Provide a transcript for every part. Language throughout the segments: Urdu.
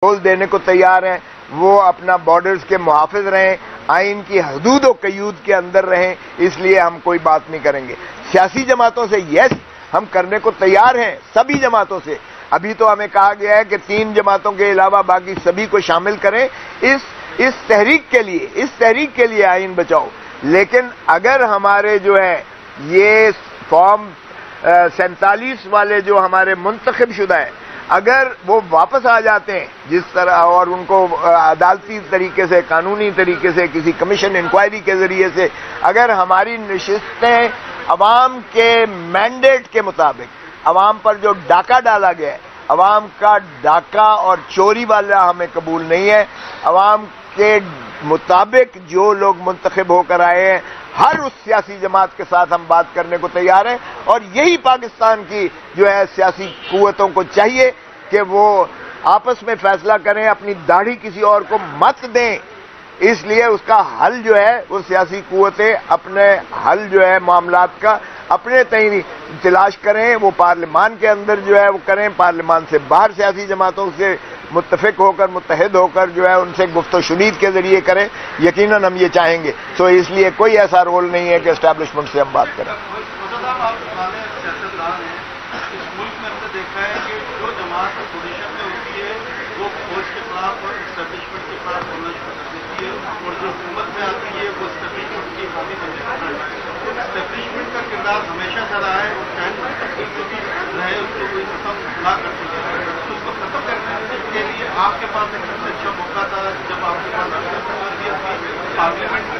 رول دینے کو تیار ہیں، وہ اپنا بارڈرز کے محافظ رہیں، آئین کی حدود و قیود کے اندر رہیں، اس لیے ہم کوئی بات نہیں کریں گے۔ سیاسی جماعتوں سے یس ہم کرنے کو تیار ہیں، سبھی جماعتوں سے۔ ابھی تو ہمیں کہا گیا ہے کہ 3 جماعتوں کے علاوہ باقی سبھی کو شامل کریں اس تحریک کے لیے آئین بچاؤ۔ لیکن اگر ہمارے جو ہے یہ فارم 47 والے جو ہمارے منتخب شدہ ہیں، اگر وہ واپس آ جاتے ہیں جس طرح، اور ان کو عدالتی طریقے سے، قانونی طریقے سے، کسی کمیشن انکوائری کے ذریعے سے اگر ہماری نشستیں عوام کے مینڈیٹ کے مطابق، عوام پر جو ڈاکہ ڈالا گیا ہے، عوام کا ڈاکہ اور چوری والا ہمیں قبول نہیں ہے۔ عوام کے مطابق جو لوگ منتخب ہو کر آئے ہیں، ہر اس سیاسی جماعت کے ساتھ ہم بات کرنے کو تیار ہیں، اور یہی پاکستان کی جو ہے سیاسی قوتوں کو چاہیے کہ وہ آپس میں فیصلہ کریں، اپنی داڑھی کسی اور کو مت دیں۔ اس لیے اس کا حل جو ہے وہ سیاسی قوتیں اپنے حل جو ہے معاملات کا اپنے تئیں تلاش کریں، وہ پارلیمان کے اندر جو ہے وہ کریں، پارلیمان سے باہر سیاسی جماعتوں سے متفق ہو کر، متحد ہو کر جو ہے ان سے گفت و شنید کے ذریعے کریں۔ یقیناً ہم یہ چاہیں گے، تو اس لیے کوئی ایسا رول نہیں ہے کہ اسٹیبلشمنٹ سے ہم بات کریں۔ ہمیشہ سے رہا ہے رہے اس کو کوئی ختم نہ کر سکے، تو اس کو ختم کرنے کے لیے آپ کے پاس ایک سب سے اچھا موقع تھا جب آپ کے پاس پارلیمنٹ سے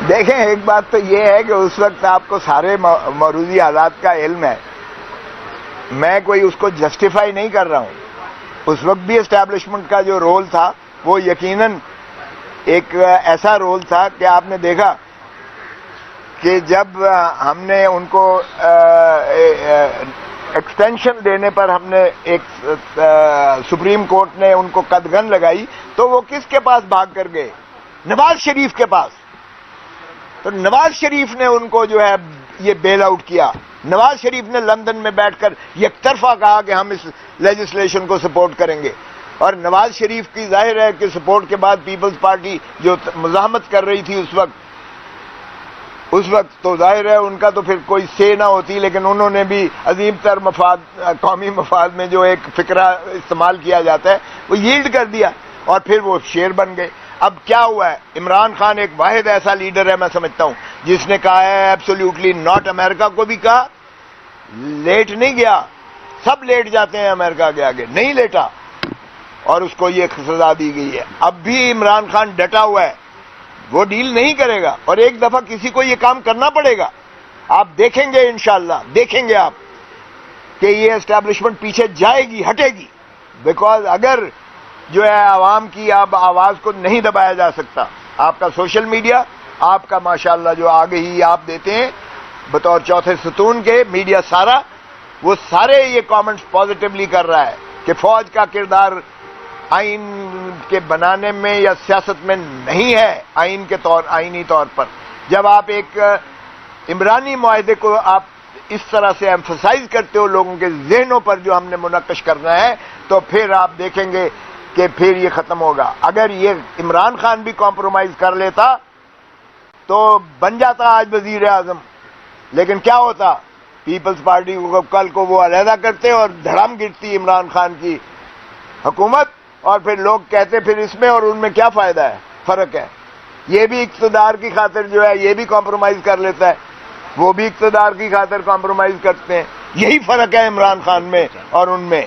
دیکھیں، ایک بات تو یہ ہے کہ اس وقت آپ کو سارے موروثی حالات کا علم ہے، میں کوئی اس کو جسٹیفائی نہیں کر رہا ہوں۔ اس وقت بھی اسٹیبلشمنٹ کا جو رول تھا وہ یقیناً ایک ایسا رول تھا کہ آپ نے دیکھا کہ جب ہم نے ان کو ایکسٹینشن دینے پر ہم نے ایک سپریم کورٹ نے ان کو قدغن لگائی، تو وہ کس کے پاس بھاگ کر گئے؟ نواز شریف کے پاس۔ تو نواز شریف نے ان کو جو ہے یہ بیل آؤٹ کیا۔ نواز شریف نے لندن میں بیٹھ کر یک طرفہ کہا کہ ہم اس لیجسلیشن کو سپورٹ کریں گے، اور نواز شریف کی ظاہر ہے کہ سپورٹ کے بعد پیپلز پارٹی جو مزاحمت کر رہی تھی اس وقت تو ظاہر ہے ان کا تو پھر کوئی سے نہ ہوتی، لیکن انہوں نے بھی عظیم تر مفاد، قومی مفاد میں جو ایک فکرہ استعمال کیا جاتا ہے وہ ییلڈ کر دیا، اور پھر وہ شیر بن گئے۔ اب کیا ہوا ہے؟ عمران خان ایک واحد ایسا لیڈر ہے میں سمجھتا ہوں جس نے کہا ہے ایبسولیوٹلی ناٹ۔ امریکہ کو بھی کہا، لیٹ نہیں گیا، سب لیٹ جاتے ہیں امریکہ کے آگے، نہیں لیٹا، اور اس کو یہ سزا دی گئی ہے۔ اب بھی عمران خان ڈٹا ہوا ہے، وہ ڈیل نہیں کرے گا، اور ایک دفعہ کسی کو یہ کام کرنا پڑے گا۔ آپ دیکھیں گے انشاءاللہ، دیکھیں گے آپ کہ یہ اسٹیبلشمنٹ پیچھے جائے گی، ہٹے گی، بیکاز اگر جو ہے عوام کی اب آواز کو نہیں دبایا جا سکتا۔ آپ کا سوشل میڈیا، آپ کا ماشاءاللہ جو آگے ہی آپ دیتے ہیں بطور چوتھے ستون کے میڈیا، سارا وہ سارے یہ کامنٹس پازیٹیولی کر رہا ہے کہ فوج کا کردار آئین کے بنانے میں یا سیاست میں نہیں ہے آئینی طور پر۔ جب آپ ایک عمرانی معاہدے کو آپ اس طرح سے ایمفسائز کرتے ہو لوگوں کے ذہنوں پر جو ہم نے منعقش کرنا ہے، تو پھر آپ دیکھیں گے کہ پھر یہ ختم ہوگا۔ اگر یہ عمران خان بھی کمپرومائز کر لیتا تو بن جاتا آج وزیر اعظم، لیکن کیا ہوتا؟ پیپلز پارٹی کو کل کو وہ علیحدہ کرتے اور دھڑام گرتی عمران خان کی حکومت، اور پھر لوگ کہتے پھر اس میں اور ان میں کیا فائدہ ہے، فرق ہے۔ یہ بھی اقتدار کی خاطر جو ہے یہ بھی کمپرومائز کر لیتا ہے، وہ بھی اقتدار کی خاطر کمپرومائز کرتے ہیں، یہی فرق ہے عمران خان میں اور ان میں۔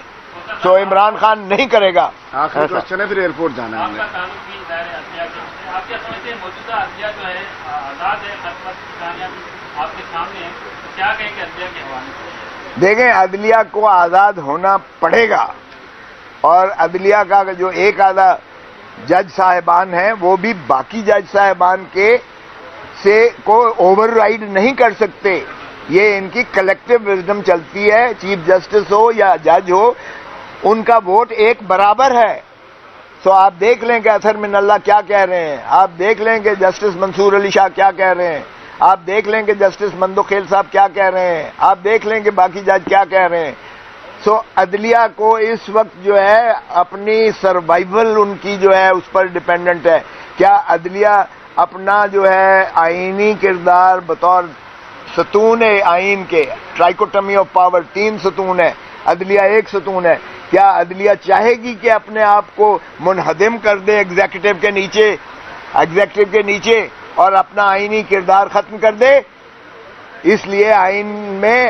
تو عمران خان نہیں کرے گا۔ آخری کوشچن ہے، پھر ایئرپورٹ جانا ہے۔ آپ کیا سمجھتے ہیں موجودہ عدلیہ جو ہے آزاد ہے، آپ کے سامنے ہے، کیا کہیں کہ عدلیہ کے حوالے سے؟ دیکھیں، عدلیہ کو آزاد ہونا پڑے گا، اور عدلیہ کا جو ایک آدھا جج صاحبان ہیں وہ بھی باقی جج صاحبان کو اوور رائڈ نہیں کر سکتے۔ یہ ان کی کلیکٹیو وزڈم چلتی ہے، چیف جسٹس ہو یا جج ہو، ان کا ووٹ ایک برابر ہے۔ تو آپ دیکھ لیں کہ اطہر من اللہ کیا کہہ رہے ہیں، آپ دیکھ لیں کہ جسٹس منصور علی شاہ کیا کہہ رہے ہیں، آپ دیکھ لیں کہ جسٹس مندوخیل صاحب کیا کہہ رہے ہیں, آپ دیکھ لیں کہ باقی جج کیا کہہ رہے ہیں. سو عدلیہ کو اس وقت جو ہے اپنی سروائیول ان کی جو ہے اس پر ڈپینڈنٹ ہے. کیا عدلیہ اپنا جو ہے آئینی کردار بطور ستون آئین کے, ٹرائکوٹمی آف پاور 3 ستون ہے, عدلیہ 1 ستون ہے, کیا عدلیہ چاہے گی کہ اپنے آپ کو منہدم کر دے ایگزیکٹو کے نیچے اور اپنا آئینی کردار ختم کر دے؟ اس لیے آئین میں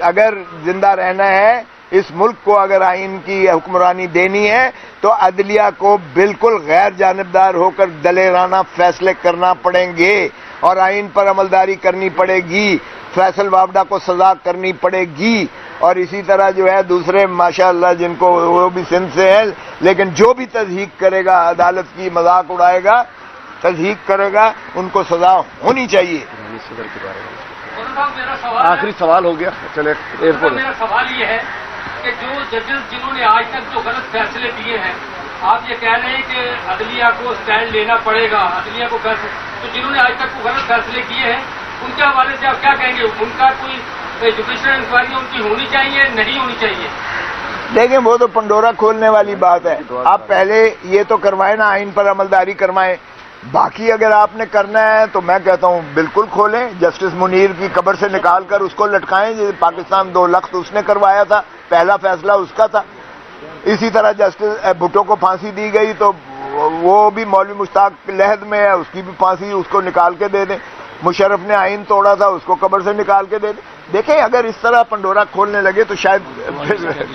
اگر زندہ رہنا ہے, اس ملک کو اگر آئین کی حکمرانی دینی ہے تو عدلیہ کو بالکل غیر جانبدار ہو کر دلیرانہ فیصلے کرنا پڑیں گے اور آئین پر عملداری کرنی پڑے گی. فیصل وابڈا کو سزا کرنی پڑے گی, اور اسی طرح جو ہے دوسرے ماشاءاللہ جن کو وہ بھی سندھ سے ہیں, لیکن جو بھی تضحیق کرے گا, عدالت کی مذاق اڑائے گا, تضحیق کرے گا, ان کو سزا ہونی چاہیے. آخری سوال ہو گیا, چلے ایئرپورٹ. میرا سوال یہ ہے کہ جو ججز جنہوں نے آج تک جو غلط فیصلے دیے ہیں, آپ یہ کہہ رہے ہیں کہ عدلیہ کو سٹینڈ لینا پڑے گا, عدلیہ کو فیصلے, تو جنہوں نے آج تک غلط فیصلے کیے ہیں ان کے حوالے سے آپ کیا کہیں گے؟ ان کا کوئی جوڈیشل انکوائری ان کی ہونی چاہیے, نہیں ہونی چاہیے؟ دیکھیں وہ تو پنڈورا کھولنے والی بات ہے. آپ پہلے یہ تو کروائیں نا, آئین پر عملداری کروائیں. باقی اگر آپ نے کرنا ہے تو میں کہتا ہوں بالکل کھولیں. جسٹس منیر کی قبر سے نکال کر اس کو لٹکائیں. پاکستان 2 لخت اس نے کروایا تھا, پہلا فیصلہ اس کا تھا. اسی طرح جسٹس بھٹو کو پھانسی دی گئی تو وہ بھی مولوی مشتاق لحد میں ہے, اس کی بھی پھانسی اس کو نکال کے دے دیں. مشرف نے آئین توڑا تھا, اس کو قبر سے نکال کے دے دیں. دیکھیں اگر اس طرح پنڈورا کھولنے لگے تو شاید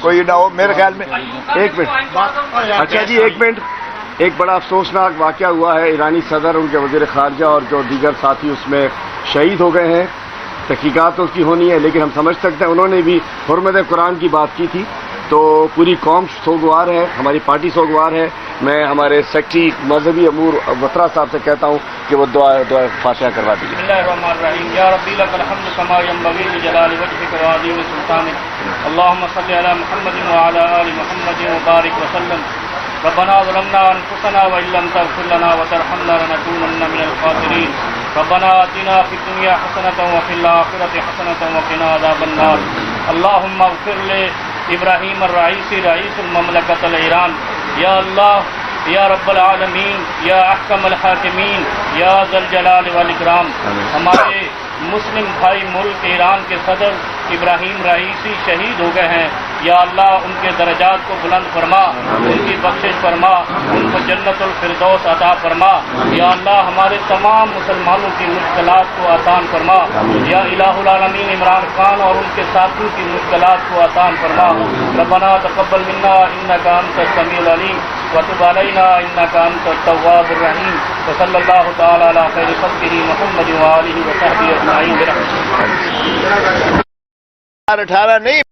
کوئی نہ ہو. میرے خیال میں ایک منٹ, اچھا جی ایک منٹ. ایک بڑا افسوسناک واقعہ ہوا ہے. ایرانی صدر, ان کے وزیر خارجہ اور جو دیگر ساتھی اس میں شہید ہو گئے ہیں. تحقیقات تو اس کی ہونی ہے, لیکن ہم سمجھ سکتے ہیں انہوں نے بھی حرمت قرآن کی بات کی تھی. تو پوری قوم سوگوار ہے, ہماری پارٹی سوگوار ہے. میں ہمارے سیکٹری مذہبی امور وطرا صاحب سے کہتا ہوں کہ وہ دعا فاتحہ کروا دیجیے. بسم اللہ الرحمن الرحیم. یا ربی لک الحمد کما ینبغی لجلال وجهک وعظیم سلطانک. اللهم صل علی محمد وعلی آل محمد وبارک وسلم. ربنا ظلمنا انفسنا وان لم تغفر لنا وترحمنا لنكونن من الخاسرین. ربنا آتنا فی الدنیا حسنة وفی الآخرة حسنة وقنا عذاب النار. اللهم اغفر لابراہیم الرئیسی رئیس المملکۃ الایران. یا اللہ, یا رب العالمین, یا احکم الحاکمین, یا ذی الجلال والاکرام. ہمارے مسلم بھائی ملک ایران کے صدر ابراہیم رئیسی شہید ہو گئے ہیں. یا اللہ ان کے درجات کو بلند فرما, ان کی بخشش فرما, ان کو جنت الفردوس عطا فرما. یا اللہ ہمارے تمام مسلمانوں کی مشکلات کو آسان فرما. یا الہ العالمین عمران خان اور ان کے ساتھیوں کی مشکلات کو آسان فرما. ربنا تقبل منا انک انت السمیع العلیم وتب علینا انک انت التواب الرحیم. وصلی اللہ تعالی علی خیر خلقہ محمد وآلہ وصحبہ اجمعین برحمتہ. 18 نہیں